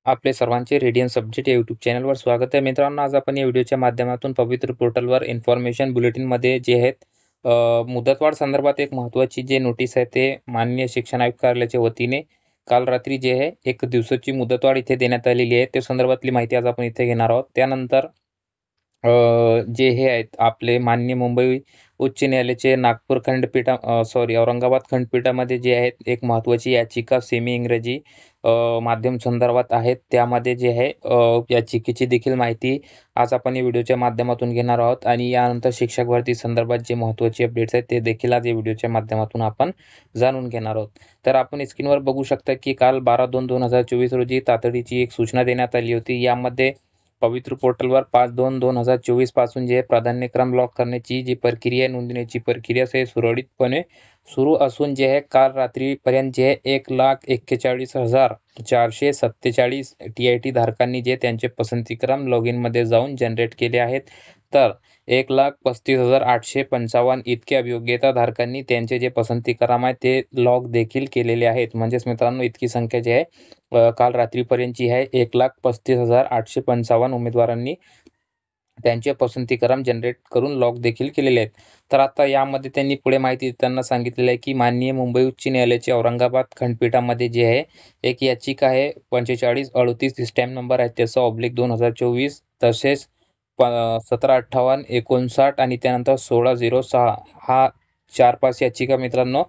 आपले सर्वांचे radian subject या यूट्यूब चॅनलवर स्वागत आहे. मित्रांनो, आज आपण या व्हिडिओच्या माध्यमातून पवित्र पोर्टलवर इन्फॉर्मेशन बुलेटिनमध्ये जे आहेत मुदतवाढ संदर्भात एक महत्त्वाची जे नोटीस आहे ते माननीय शिक्षण आयुक्त कार्यालयाच्या वतीने काल रात्री जे आहे 1 दिवसाची मुदतवाढ इथे देण्यात आलेली आहे. त्या संदर्भातली माहिती आज आपण इथे घेणार आहोत. त्यानंतर जे हे आहेत आपले माननीय मुंबई उच्च न्यायालयाचे नागपूर औरंगाबाद खंडपीठामध्ये जे आहेत एक महत्त्वाची याचिका सेमी इंग्रजी माध्यम संदर्भात आहेत. त्यामध्ये जे आहे याचिकेची देखील माहिती आज आपण या व्हिडिओच्या माध्यमातून घेणार आहोत आणि यानंतर शिक्षक भरती संदर्भात जे महत्त्वाचे अपडेट्स आहेत ते देखील आज या व्हिडिओच्या माध्यमातून आपण जाणून घेणार आहोत. तर आपण स्क्रीनवर बघू शकता की काल 12/2/2024 रोजी तातडीची एक सूचना देण्यात आली होती. यामध्ये पवित्र पोर्टलवर 5/2/2024 पासून जे प्राधान्यक्रम लॉक करण्याची जी प्रक्रिया आहे, नोंदणीची प्रक्रिया आहे सुरळीतपणे सुरू असून जे आहे काल रात्रीपर्यंत जे 1,41,447 TIT धारकांनी जे त्यांचे पसंतीक्रम लॉग इनमध्ये जाऊन जनरेट केले आहेत. तर 1,35,855 इतके अभियोग्यता धारकांनी त्यांचे जे पसंतीक्रम आहे ते लॉग देखील केलेले आहेत. म्हणजेच मित्रांनो, इतकी संख्या जी आहे काल रात्रीपर्यंतची आहे 1,35,855 उमेदवारांनी त्यांचे पसंतीक्रम जनरेट करून लॉक देखील केलेले आहेत. तर आता यामध्ये त्यांनी पुढे माहिती देताना सांगितलेलं आहे की माननीय मुंबई उच्च न्यायालयाचे औरंगाबाद खंडपीठामध्ये जे आहे एक याचिका आहे 4538 स्टॅम्प नंबर आहे त्याचा /2024 तसेच 1758 आणि त्यानंतर 1606 हा 4-5 याचिका मित्रांनो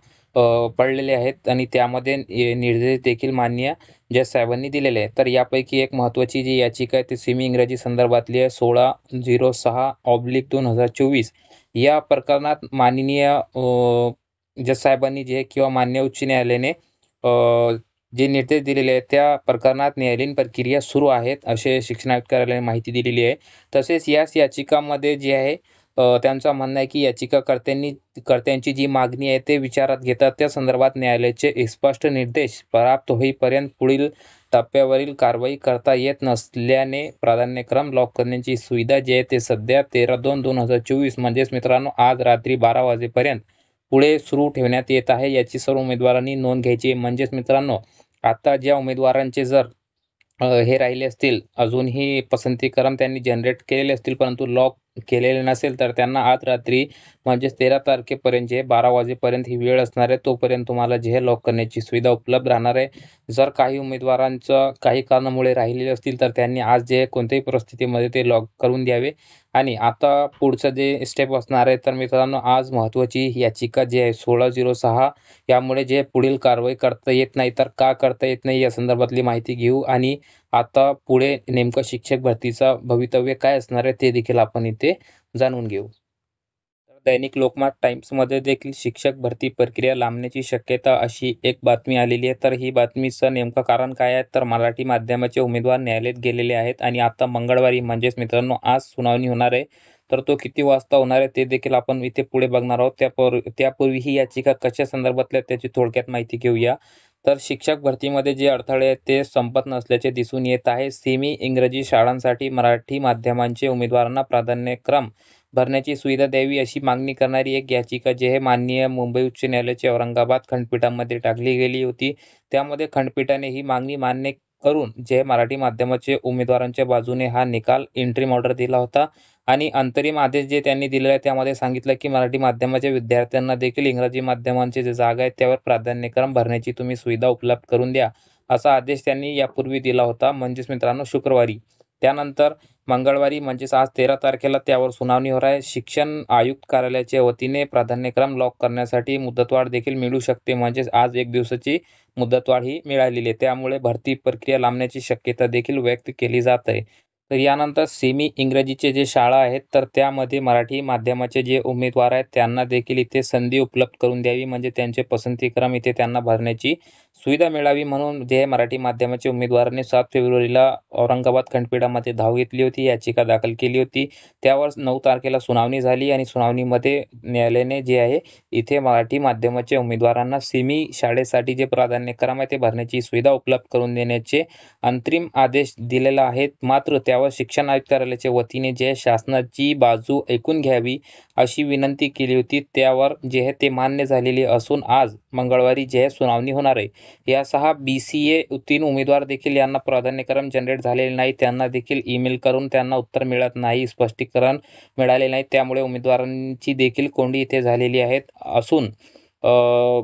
पडलेले आहेत आणि त्यामध्ये निर्देश देखील माननीय जज साहेबांनी दिलेले आहे. तर यापैकी एक महत्त्वाची जी याचिका आहे ती सेमी इंग्रजी संदर्भातली आहे 1606/2024. या प्रकरणात माननीय जज साहेबांनी जे किंवा मान्य उच्च न्यायालयाने जे निर्देश दिलेले आहेत त्या प्रकरणात न्यायालयीन प्रक्रिया सुरू आहेत असे शिक्षण आयुक्त कार्यालयाने माहिती दिलेली आहे. तसेच याच याचिकामध्ये जे आहे त्यांचं म्हणणं आहे की याचिकाकर्त्यांची जी मागणी आहे ते विचारात घेतात त्या संदर्भात न्यायालयाचे स्पष्ट निर्देश प्राप्त होईपर्यंत पुढील टप्प्यावरील कारवाई करता येत नसल्याने प्राधान्यक्रम लॉक करण्याची सुविधा जी आहे ते सध्या 13/2/2024 म्हणजेच मित्रांनो आज रात्री 12 वाजेपर्यंत पुढे सुरू ठेवण्यात येत आहे. याची सर्व उमेदवारांनी नोंद घ्यायची. म्हणजेच मित्रांनो, आता ज्या उमेदवारांचे जर हे राहिले असतील, अजूनही पसंतीक्रम त्यांनी जनरेट केलेले असतील परंतु लॉक केलेले नसेल तर त्यांना आज रात्री म्हणजेच 13 तारखेपर्यंत जे 12 वाजेपर्यंत ही वेळ असणार आहे तोपर्यंत तुम्हाला जे हे लॉक करण्याची सुविधा उपलब्ध राहणार आहे. जर काही उमेदवारांचं काही कारणामुळे राहिलेले असतील तर त्यांनी आज जे कोणत्याही परिस्थितीमध्ये ते लॉक करून द्यावे. आणि आता पुढचं जे स्टेप असणार आहे तर मित्रांनो, आज महत्त्वाची याचिका जी आहे 1606 यामुळे जे पुढील कारवाई करता येत नाही तर का करता येत नाही या संदर्भातली माहिती घेऊ आणि आता पुढे नेमकं शिक्षक भरतीचा भवितव्य काय असणार आहे ते देखील आपण इथे जाणून घेऊ. तर दैनिक लोकमत टाइम्समध्ये देखील शिक्षक भरती प्रक्रिया लांबण्याची शक्यता अशी एक बातमी आलेली आहे. तर ही बातमीचं नेमकं कारण काय आहे तर मराठी माध्यमाचे उमेदवार न्यायालयात गेलेले आहेत आणि आता मंगळवारी म्हणजेच मित्रांनो आज सुनावणी होणार आहे. तर तो किती वाजता होणार आहे ते देखील आपण इथे पुढे बघणार आहोत. त्यापूर्वी ही याचिका कशा संदर्भातल्या त्याची थोडक्यात माहिती घेऊया. तर शिक्षक भरतीमध्ये जे अडथळे आहेत ते संपत नसल्याचे दिसून येत आहे. सेमी इंग्रजी शाळांसाठी मराठी माध्यमांचे उमेदवारांना प्राधान्यक्रम भरण्याची सुविधा द्यावी अशी मागणी करणारी एक याचिका जी आहे माननीय मुंबई उच्च न्यायालयाच्या औरंगाबाद खंडपीठामध्ये टाकली गेली होती. त्यामध्ये खंडपीठाने ही मागणी मान्य करून जे मराठी माध्यमाचे उमेदवारांच्या बाजूने हा निकाल इंटरिम ऑर्डर दिला होता आणि अंतरिम आदेश जे त्यांनी दिलेला आहे त्यामध्ये सांगितलं की मराठी माध्यमाच्या विद्यार्थ्यांना देखील इंग्रजी माध्यमांचे जे जागा आहेत त्यावर प्राधान्यक्रम भरण्याची तुम्ही सुविधा उपलब्ध करून द्या असा आदेश त्यांनी यापूर्वी दिला होता. म्हणजेच मित्रांनो शुक्रवारी. त्यानंतर मंगळवारी म्हणजेच आज 13 तारखेला त्यावर सुनावणी होणार आहे. शिक्षण आयुक्त कार्यालयाच्या वतीने प्राधान्यक्रम लॉक करण्यासाठी मुदतवाढ देखील मिळू शकते. म्हणजेच आज 1 दिवसाची मुदतवाढ ही मिळालेली आहे. त्यामुळे भरती प्रक्रिया लांबण्याची शक्यता देखील व्यक्त केली जात आहे. तर यानंतर सेमी इंग्रजीचे जे शाळा आहेत तर त्यामध्ये मराठी माध्यमाचे जे उमेदवार आहेत त्यांना देखील इथे संधी उपलब्ध करून द्यावी. म्हणजे त्यांचे पसंतीक्रम इथे त्यांना भरण्याची सुविधा मिळावी म्हणून जे मराठी माध्यमाच्या उमेदवारांनी 7 फेब्रुवारीला औरंगाबाद खंडपीठामध्ये धाव घेतली होती, याचिका दाखल केली होती. त्यावर 9 तारखेला सुनावणी झाली आणि सुनावणीमध्ये न्यायालयाने जे आहे इथे मराठी माध्यमाच्या उमेदवारांना सेमी शाळेसाठी जे प्राधान्यक्रम आहे ते भरण्याची सुविधा उपलब्ध करून देण्याचे अंतरिम आदेश दिलेला आहे. मात्र त्यावर त्यावर शिक्षण आयुक्त कार्यालयाच्या वतीने जे शासनाची बाजू ऐकून घ्यावी अशी विनंती केली होती, त्यावर जे आहे ते मान्य झालेली असून आज मंगळवारी जे आहे सुनावणी होणार आहे. यासह BCA उत्तीर्ण उमेदवार देखील यांना प्राधान्यक्रम जनरेट झालेले नाही, त्यांना देखील ईमेल करून त्यांना उत्तर मिळत नाही, स्पष्टीकरण मिळाले नाही. त्यामुळे उमेदवारांची देखील कोंडी इथे झालेली असून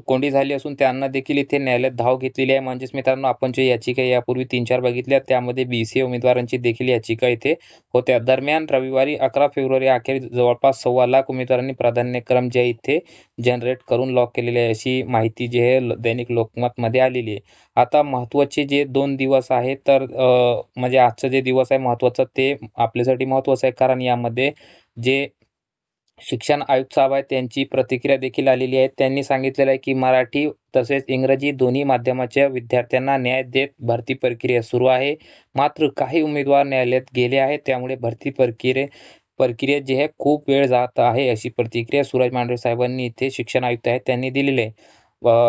कोंडी झाली असून त्यांना देखील इथे न्यायालयात धाव घेतलेली आहे. म्हणजेच मित्रांनो, आपण जे याचिका यापूर्वी 3-4 बघितल्या त्यामध्ये BCA उमेदवारांची देखील याचिका इथे होत्या. दरम्यान रविवारी 11 फेब्रुवारी अखेर जवळपास 1.25 लाख उमेदवारांनी प्राधान्यक्रम जे इथे जनरेट करून लॉक केलेले आहे अशी माहिती जी आहे दैनिक लोकमतमध्ये आलेली आहे. आता महत्त्वाचे जे 2 दिवस आहेत तर म्हणजे आजचा जे दिवस आहे महत्त्वाचा ते आपल्यासाठी महत्त्वाचं आहे, कारण यामध्ये जे शिक्षण आयुक्त साहेब आहेत त्यांची प्रतिक्रिया देखील आलेली आहे. त्यांनी सांगितलेलं आहे की मराठी तसेच इंग्रजी दोन्ही माध्यमाच्या विद्यार्थ्यांना न्याय देत भरती प्रक्रिया सुरू आहे. मात्र काही उमेदवार न्यायालयात गेले आहेत, त्यामुळे भरती प्रक्रिया जी आहे खूप वेळ जात आहे अशी प्रतिक्रिया सुरज मांढरे साहेबांनी इथे शिक्षण आयुक्त आहेत त्यांनी दिलेली आहे.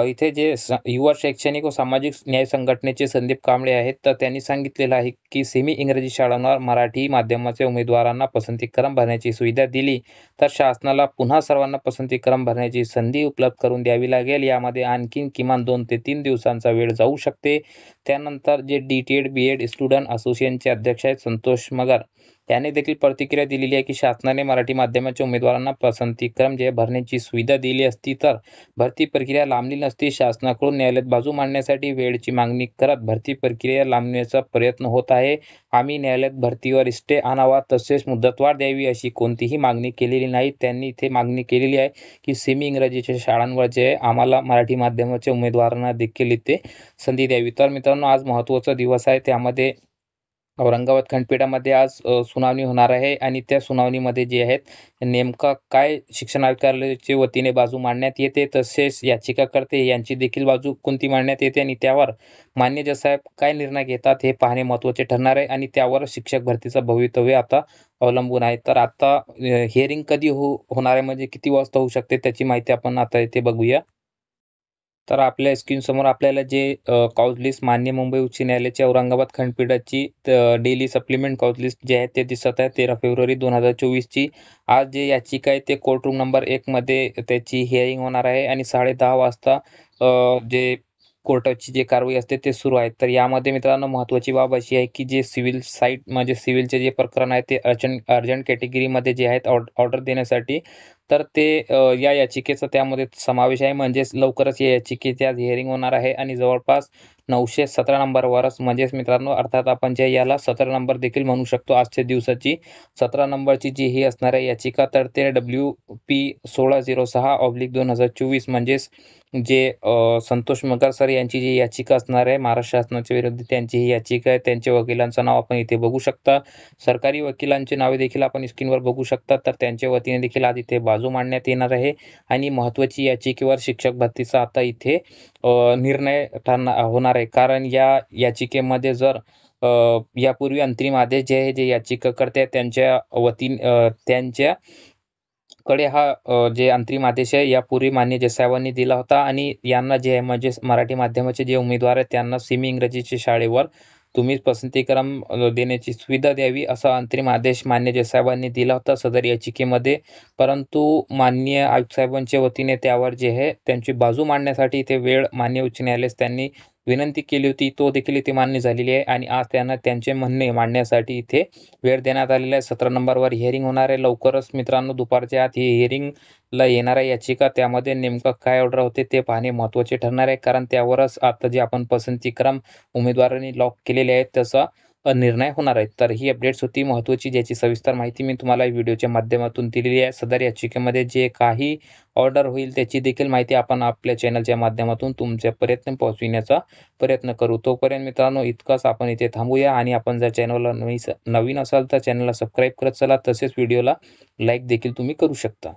इथे जे युवा शैक्षणिक व सामाजिक न्याय संघटनेचे संदीप कांबळे आहेत, तर त्यांनी सांगितलेलं आहे की सेमी इंग्रजी शाळांवर मराठी माध्यमाच्या उमेदवारांना पसंतीक्रम भरण्याची सुविधा दिली तर शासनाला पुन्हा सर्वांना पसंतीक्रम भरण्याची संधी उपलब्ध करून द्यावी लागेल. यामध्ये आणखीन किमान 2 ते 3 दिवसांचा वेळ जाऊ शकते. त्यानंतर जे DTED BEd स्टुडंट असोसिएशनचे अध्यक्ष आहेत संतोष मगर यांनी देखील प्रतिक्रिया दिलेली आहे की शासनाने मराठी माध्यमाच्या उमेदवारांना पसंतीक्रम जे भरण्याची सुविधा दिली असती तर भरती प्रक्रिया लांबली नसती. शासनाकडून न्यायालयात बाजू मांडण्यासाठी वेळेची मागणी करत भरती प्रक्रिया लांबण्याचा प्रयत्न होत आहे. आम्ही न्यायालयात भरतीवर स्टे आणावा तसेच मुदतवाढ द्यावी अशी कोणतीही मागणी केलेली नाही. त्यांनी इथे मागणी केलेली आहे की सेमी इंग्रजीच्या शाळांवर जे आम्हाला मराठी माध्यमाच्या उमेदवारांना देखील इथे संधी द्यावी. तर मित्रांनो, आज महत्त्वाचा दिवस आहे. त्यामध्ये औरंगाबाद खंडपीठामध्ये आज सुनावणी होणार आहे आणि त्या सुनावणीमध्ये जे आहेत नेमका काय शिक्षण आयुक्त कार्यालयाच्या वतीने बाजू मांडण्यात येते, तसेच याचिकाकर्ते यांची देखील बाजू कोणती मांडण्यात येते आणि त्यावर मान्य जज साहेब काय निर्णय घेतात हे पाहणे महत्त्वाचे ठरणार आहे आणि त्यावर शिक्षक भरतीचं भवितव्य आता अवलंबून आहे. तर आता हिअरिंग कधी होणार आहे, म्हणजे किती वाजता होऊ शकते त्याची माहिती आपण आता इथे बघूया. तर आपल्या स्क्रीनसमोर आपल्याला जे कॉज लिस्ट मान्य मुंबई उच्च न्यायालयाच्या औरंगाबाद खंडपीठाची डेली सप्लिमेंट कॉज लिस्ट जे आहे ते दिसत आहे 13 फेब्रुवारी 2024ची. आज जे याचिका आहे ते कोर्ट रूम नंबर 1 मध्ये त्याची हिअरिंग होणार आहे आणि 10:30 वाजता जे कोर्टाची जी कारवाई असते ते सुरू आहे. तर यामध्ये मित्रांनो महत्त्वाची बाब अशी आहे की जे सिव्हिल साईट म्हणजे सिव्हिलचे जे प्रकरण आहे ते अर्जंट कॅटेगरीमध्ये जे आहेत ऑर्डर देण्यासाठी, तर ते या याचिकेचा त्यामध्ये समावेश आहे. म्हणजेच लवकरच या याचिकेची आज हिअरिंग होणार आहे आणि जवळपास 917 नंबरवरच, म्हणजेच मित्रांनो अर्थात आपण जे याला 17 नंबर देखील म्हणू शकतो आजच्या दिवसाची 17 नंबरची जी ही असणार आहे याचिका, तर ते WP 1606/2024 म्हणजेच जे संतोष मगर सर यांची जी याचिका असणार आहे महाराष्ट्र शासनाच्या विरुद्ध, त्यांची ही याचिका आहे. त्यांच्या वकिलांचं नाव आपण इथे बघू शकता. सरकारी वकिलांची नावे देखील आपण स्क्रीनवर बघू शकता. तर त्यांच्या वतीने देखील आज इथे बाजू मांडण्यात येणार आहे आणि महत्त्वाची याचिकेवर शिक्षक भरतीचा आता इथे निर्णय होणार आहे. कारण या याचिकेमध्ये जर यापूर्वी अंतरिम आदेश जे आहे जे याचिकाकर्ते त्यांच्या वतीने कडे हा जे अंतरिम आदेश आहे यापूर्वी मान्य जज साहेबांनी दिला होता आणि यांना जे आहे म्हणजे मराठी माध्यमाचे जे उमेदवार आहेत त्यांना सेमी इंग्रजीच्या शाळेवर तुम्ही पसंतीक्रम देण्याची सुविधा द्यावी असा अंतरिम आदेश मान्य जज साहेबांनी दिला होता सदर याचिकेमध्ये. परंतु मान्य आयुक्त साहेबांच्या वतीने त्यावर जे आहे त्यांची बाजू मांडण्यासाठी ते वेळ मान्य उच्च न्यायालयास त्यांनी विनंती केली होती, तो देखील इथे मान्य झालेली आहे आणि आज त्यांना त्यांचे म्हणणे मांडण्यासाठी इथे वेळ देण्यात आलेला आहे. 17 नंबरवर हिअरिंग होणार आहे. लवकरच मित्रांनो दुपारच्या आत ही हिअरिंगला येणाऱ्या याचिका त्यामध्ये नेमकं काय ऑर्डर होते ते पाहणे महत्त्वाचे ठरणार आहे, कारण त्यावरच आता जे आपण पसंतीक्रम उमेदवारांनी लॉक केलेले आहेत त्याचा निर्णय होणार आहे. तर ही अपडेट्स होती महत्त्वाची, ज्याची सविस्तर माहिती मी तुम्हाला व्हिडिओच्या माध्यमातून दिलेली आहे. सदर याचिकेमध्ये जे काही ऑर्डर होईल त्याची देखील माहिती आपण आपल्या चॅनलच्या माध्यमातून तुमच्यापर्यंत पोहोचविण्याचा प्रयत्न करू. तोपर्यंत मित्रांनो इतकंच, आपण इथे थांबूया आणि आपण जर चॅनलला नवीन असाल तर चॅनलला सबस्क्राईब करत चला, तसेच व्हिडिओला लाईक देखील तुम्ही करू शकता.